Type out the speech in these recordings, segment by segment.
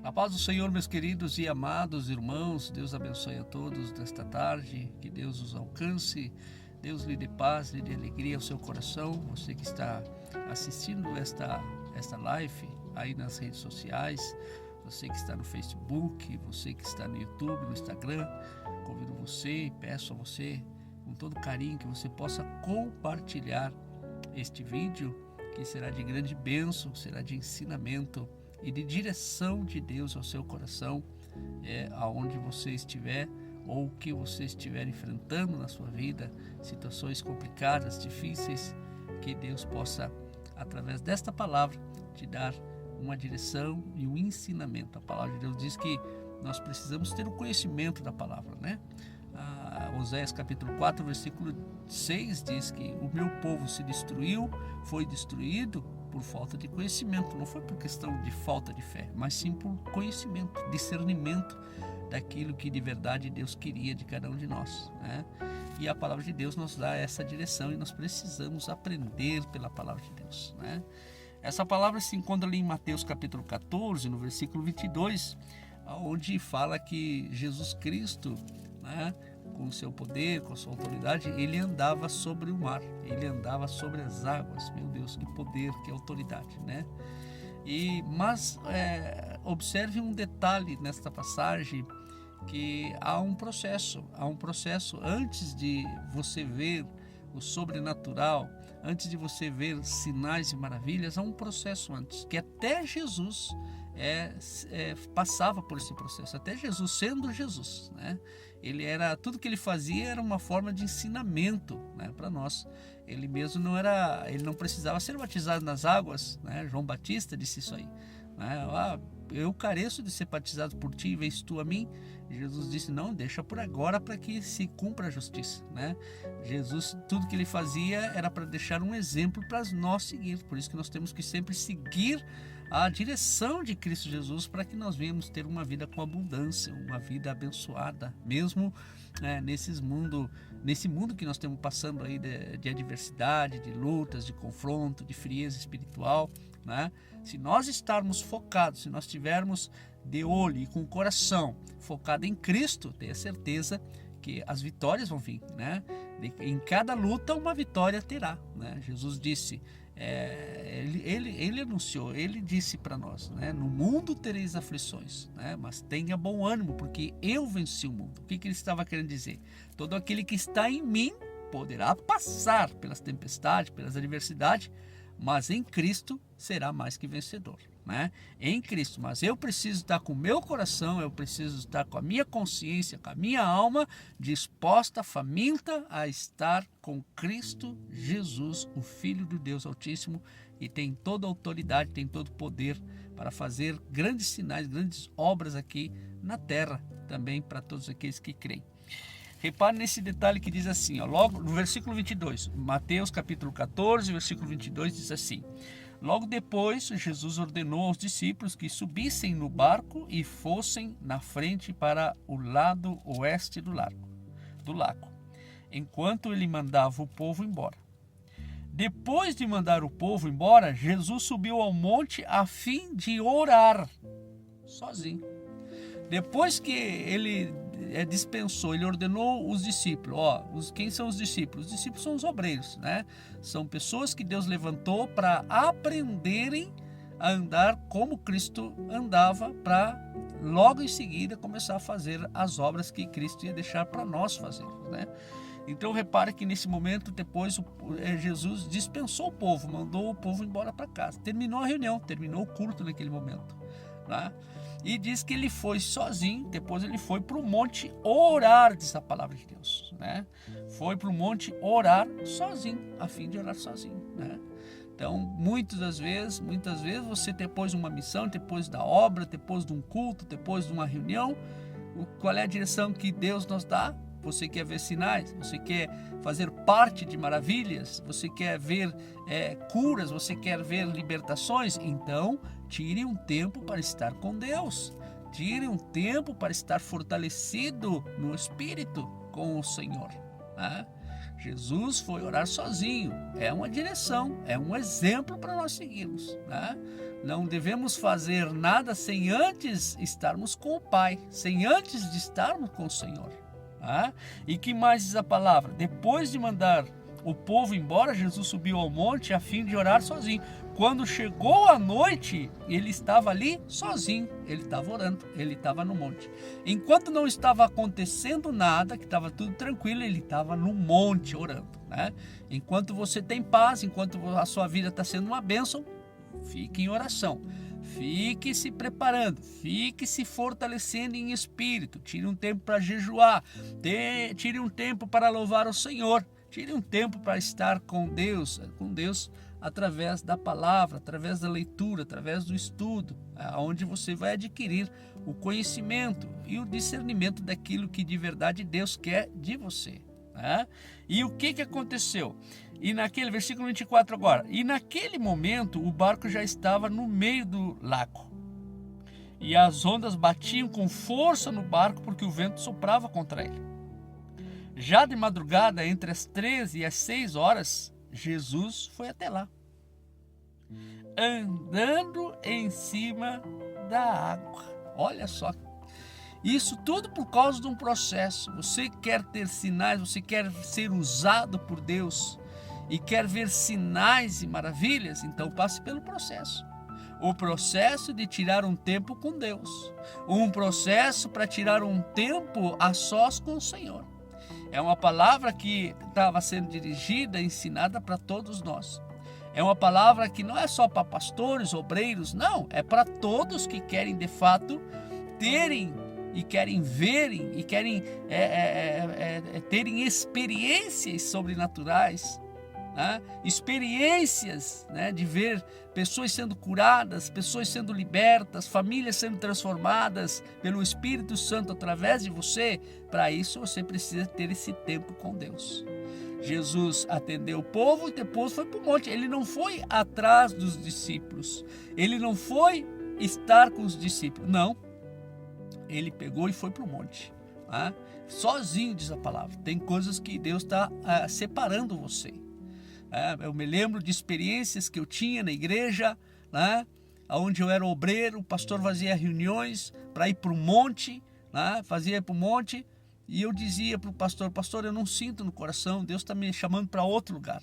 A paz do Senhor, meus queridos e amados irmãos, Deus abençoe a todos nesta tarde, que Deus os alcance, Deus lhe dê paz, lhe dê alegria ao seu coração. Você que está assistindo esta live aí nas redes sociais, você que está no Facebook, você que está no YouTube, no Instagram, convido você e peço a você, com todo carinho, que você possa compartilhar este vídeo, que será de grande bênção, será de ensinamento e de direção de Deus ao seu coração, aonde você estiver ou o que você estiver enfrentando na sua vida, situações complicadas, difíceis, que Deus possa, através desta palavra, te dar uma direção e um ensinamento. A palavra de Deus diz que nós precisamos ter o conhecimento da palavra, né? Oséias capítulo 4, versículo 6 diz que o meu povo se destruiu, foi destruído por falta de conhecimento. Não foi por questão de falta de fé, mas sim por conhecimento, discernimento daquilo que de verdade Deus queria de cada um de nós, né? E a palavra de Deus nos dá essa direção e nós precisamos aprender pela palavra de Deus, né? Essa palavra se encontra ali em Mateus capítulo 14, no versículo 22, onde fala que Jesus Cristo, né, com o seu poder, com a sua autoridade, ele andava sobre o mar, ele andava sobre as águas. Meu Deus, que poder, que autoridade, né? Mas observe um detalhe nesta passagem, que há um processo antes de você ver o sobrenatural, antes de você ver sinais e maravilhas, há um processo antes, que até Jesus passava por esse processo, até Jesus sendo Jesus, né? Tudo que ele fazia era uma forma de ensinamento, né, para nós. Ele mesmo ele não precisava ser batizado nas águas, né? João Batista disse isso aí, né? Eu careço de ser batizado por ti, vês tu a mim? Jesus disse, não, deixa por agora para que se cumpra a justiça, né? Jesus, tudo que ele fazia era para deixar um exemplo para nós seguir. Por isso que nós temos que sempre seguir a direção de Cristo Jesus, para que nós venhamos ter uma vida com abundância, uma vida abençoada, mesmo nesse mundo que nós estamos passando aí de adversidade, de lutas, de confronto, de frieza espiritual, né? Se nós estarmos focados, se nós estivermos de olho e com o coração focado em Cristo, tenha certeza que as vitórias vão vir, né? Em cada luta uma vitória terá, né? Jesus disse, ele anunciou, ele disse para nós, né? No mundo tereis aflições, né? Mas tenha bom ânimo, porque eu venci o mundo. O que ele estava querendo dizer? Todo aquele que está em mim poderá passar pelas tempestades, pelas adversidades, mas em Cristo será mais que vencedor, né? Em Cristo. Mas eu preciso estar com o meu coração, eu preciso estar com a minha consciência, com a minha alma disposta, faminta a estar com Cristo Jesus, o Filho do Deus Altíssimo, e tem toda a autoridade, tem todo o poder para fazer grandes sinais, grandes obras aqui na terra, também para todos aqueles que creem. Repare nesse detalhe que diz assim, logo no versículo 22, Mateus capítulo 14, versículo 22 diz assim: logo depois Jesus ordenou aos discípulos que subissem no barco e fossem na frente para o lado oeste do lago, enquanto ele mandava o povo embora. Depois de mandar o povo embora, Jesus subiu ao monte a fim de orar, sozinho. Depois que ele dispensou, ele ordenou os discípulos, quem são os discípulos? Os discípulos são os obreiros, né? São pessoas que Deus levantou para aprenderem a andar como Cristo andava, para logo em seguida começar a fazer as obras que Cristo ia deixar para nós fazermos, né? Então repare que nesse momento depois Jesus dispensou o povo, mandou o povo embora para casa, terminou a reunião, terminou o culto naquele momento, né? E diz que ele foi sozinho, depois ele foi para o monte orar, diz a palavra de Deus, né? Foi para o monte orar sozinho, a fim de orar sozinho, né? Então, muitas vezes você, depois de uma missão, depois da obra, depois de um culto, depois de uma reunião, qual é a direção que Deus nos dá? Você quer ver sinais, você quer fazer parte de maravilhas, você quer ver curas, você quer ver libertações? Então, tire um tempo para estar com Deus, tire um tempo para estar fortalecido no Espírito com o Senhor, né? Jesus foi orar sozinho. É uma direção, é um exemplo para nós seguirmos, né? Não devemos fazer nada sem antes estarmos com o Pai, sem antes de estarmos com o Senhor. Tá? E que mais diz a palavra? Depois de mandar o povo embora, Jesus subiu ao monte a fim de orar sozinho. Quando chegou a noite, ele estava ali sozinho, ele estava orando, ele estava no monte. Enquanto não estava acontecendo nada, que estava tudo tranquilo, ele estava no monte orando, né? Enquanto você tem paz, enquanto a sua vida está sendo uma bênção, fique em oração, fique se preparando, fique se fortalecendo em espírito, tire um tempo para jejuar, tire um tempo para louvar o Senhor, tire um tempo para estar com Deus através da palavra, através da leitura, através do estudo, onde você vai adquirir o conhecimento e o discernimento daquilo que de verdade Deus quer de você. Né? E o que aconteceu? E naquele versículo 24 agora, e naquele momento o barco já estava no meio do lago, e as ondas batiam com força no barco porque o vento soprava contra ele. Já de madrugada, entre as 13 e as 6 horas, Jesus foi até lá, andando em cima da água. Olha só, isso tudo por causa de um processo. Você quer ter sinais, você quer ser usado por Deus e quer ver sinais e maravilhas, então passe pelo processo. O processo de tirar um tempo com Deus, um processo para tirar um tempo a sós com o Senhor. É uma palavra que estava sendo dirigida, ensinada para todos nós. É uma palavra que não é só para pastores, obreiros, não. É para todos que querem, de fato, terem e querem verem e querem terem experiências sobrenaturais. Né? Experiências, né, de ver pessoas sendo curadas, pessoas sendo libertas, famílias sendo transformadas pelo Espírito Santo através de você. Para isso você precisa ter esse tempo com Deus. Jesus atendeu o povo e depois foi para o monte. Ele não foi atrás dos discípulos, ele não foi estar com os discípulos, não. Ele pegou e foi para o monte, tá? Sozinho, diz a palavra. Tem coisas que Deus está separando você. Eu me lembro de experiências que eu tinha na igreja, né, onde eu era obreiro. O pastor fazia reuniões para ir para o monte, né, fazia para o monte, e eu dizia para o pastor: pastor, eu não sinto no coração, Deus está me chamando para outro lugar.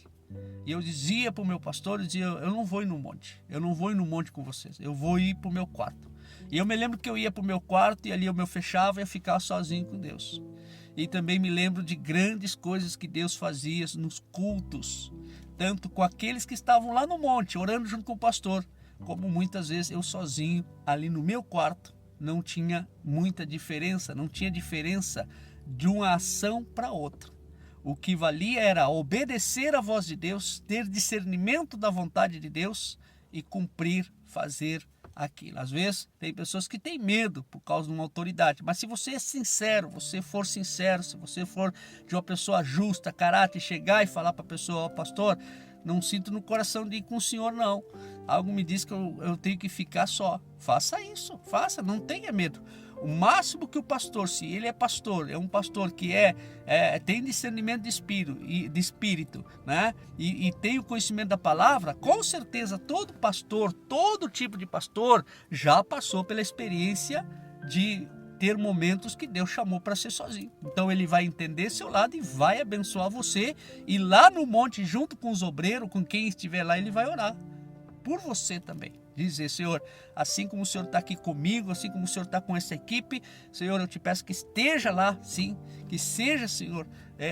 E eu dizia para o meu pastor, eu não vou ir no monte, eu não vou ir no monte com vocês, eu vou ir para o meu quarto. E eu me lembro que eu ia para o meu quarto e ali eu me fechava e ia ficar sozinho com Deus. E também me lembro de grandes coisas que Deus fazia nos cultos, tanto com aqueles que estavam lá no monte, orando junto com o pastor, como muitas vezes eu sozinho, ali no meu quarto. Não tinha muita diferença, não tinha diferença de uma ação para outra. O que valia era obedecer à voz de Deus, ter discernimento da vontade de Deus e cumprir, fazer aquilo. Às vezes tem pessoas que têm medo por causa de uma autoridade, mas se você é sincero, você for sincero, se você for de uma pessoa justa, caráter, chegar e falar para a pessoa: ó, pastor, não sinto no coração de ir com o senhor não, algo me diz que eu tenho que ficar só. Faça isso, faça, não tenha medo. O máximo que o pastor, se ele é pastor, é um pastor que tem discernimento de espírito, né? E tem o conhecimento da palavra, com certeza todo pastor, todo tipo de pastor já passou pela experiência de ter momentos que Deus chamou para ser sozinho. Então ele vai entender seu lado e vai abençoar você, e lá no monte, junto com os obreiros, com quem estiver lá, ele vai orar por você também. Dizer: Senhor, assim como o Senhor está aqui comigo, assim como o Senhor está com essa equipe, Senhor, eu te peço que esteja lá, sim, que seja, Senhor,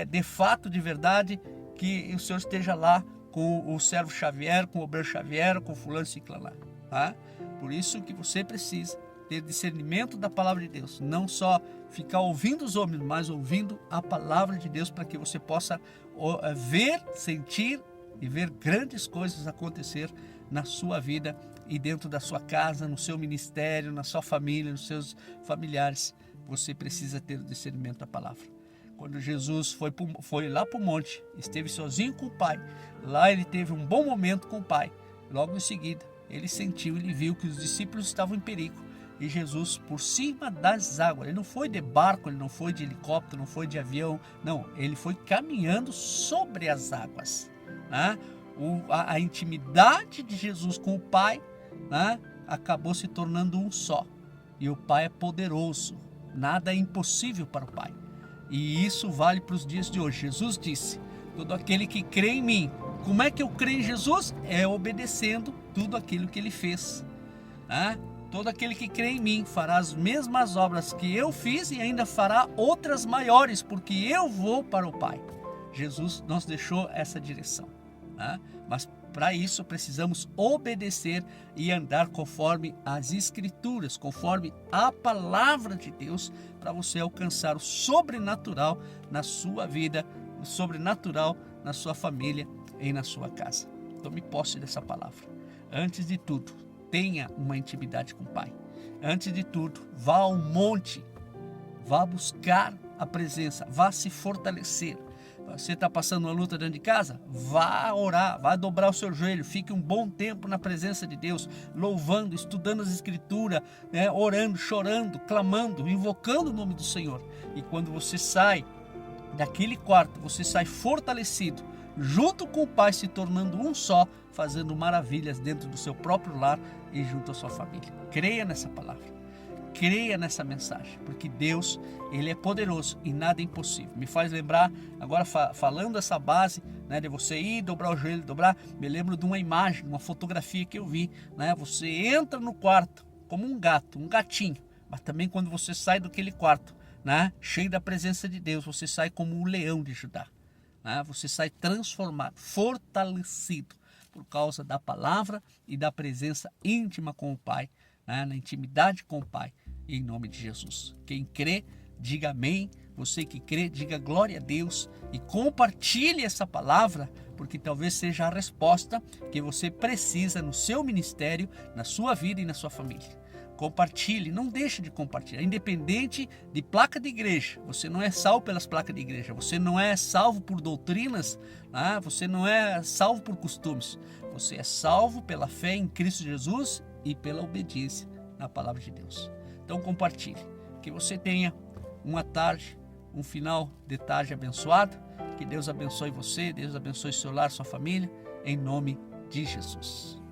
de fato, de verdade, que o Senhor esteja lá com o servo Xavier, com o obreiro Xavier, com o fulano ciclano lá, tá? Por isso que você precisa ter discernimento da palavra de Deus, não só ficar ouvindo os homens, mas ouvindo a palavra de Deus, para que você possa ver, sentir e ver grandes coisas acontecer na sua vida e dentro da sua casa, no seu ministério, na sua família, nos seus familiares. Você precisa ter o discernimento da palavra. Quando Jesus foi lá para o monte, esteve sozinho com o Pai, lá ele teve um bom momento com o Pai. Logo em seguida, ele sentiu, ele viu que os discípulos estavam em perigo. e Jesus por cima das águas. Ele não foi de barco, ele não foi de helicóptero, não foi de avião, não, ele foi caminhando sobre as águas, né? A intimidade de Jesus com o Pai, né, acabou se tornando um só. E o Pai é poderoso, nada é impossível para o Pai. E isso vale para os dias de hoje. Jesus disse: todo aquele que crê em mim. Como é que eu creio em Jesus? É obedecendo tudo aquilo que ele fez, né? Todo aquele que crê em mim fará as mesmas obras que eu fiz e ainda fará outras maiores, porque eu vou para o Pai. Jesus nos deixou essa direção, né? Mas para isso precisamos obedecer e andar conforme as Escrituras, conforme a palavra de Deus, para você alcançar o sobrenatural na sua vida, o sobrenatural na sua família e na sua casa. Tome posse dessa palavra. Antes de tudo, tenha uma intimidade com o Pai. Antes de tudo, vá ao monte, vá buscar a presença, vá se fortalecer. Você está passando uma luta dentro de casa? Vá orar, vá dobrar o seu joelho, fique um bom tempo na presença de Deus, louvando, estudando as Escrituras, né, orando, chorando, clamando, invocando o nome do Senhor. E quando você sai daquele quarto, você sai fortalecido, junto com o Pai, se tornando um só, fazendo maravilhas dentro do seu próprio lar e junto à sua família. Creia nessa palavra. Creia nessa mensagem, porque Deus, Ele é poderoso e nada é impossível. Me faz lembrar, agora falando essa base, né, de você ir, dobrar o joelho, dobrar, me lembro de uma imagem, uma fotografia que eu vi, né? Você entra no quarto como um gato, um gatinho, mas também quando você sai daquele quarto, né, cheio da presença de Deus, você sai como um leão de Judá, né? Você sai transformado, fortalecido por causa da palavra e da presença íntima com o Pai, né, na intimidade com o Pai. Em nome de Jesus. Quem crê, diga amém. Você que crê, diga glória a Deus e compartilhe essa palavra, porque talvez seja a resposta que você precisa no seu ministério, na sua vida e na sua família. Compartilhe, não deixe de compartilhar, independente de placa de igreja. Você não é salvo pelas placas de igreja, você não é salvo por doutrinas, né? Você não é salvo por costumes. Você é salvo pela fé em Cristo Jesus e pela obediência na palavra de Deus. Então compartilhe, que você tenha uma tarde, um final de tarde abençoado, que Deus abençoe você, Deus abençoe seu lar, sua família, em nome de Jesus.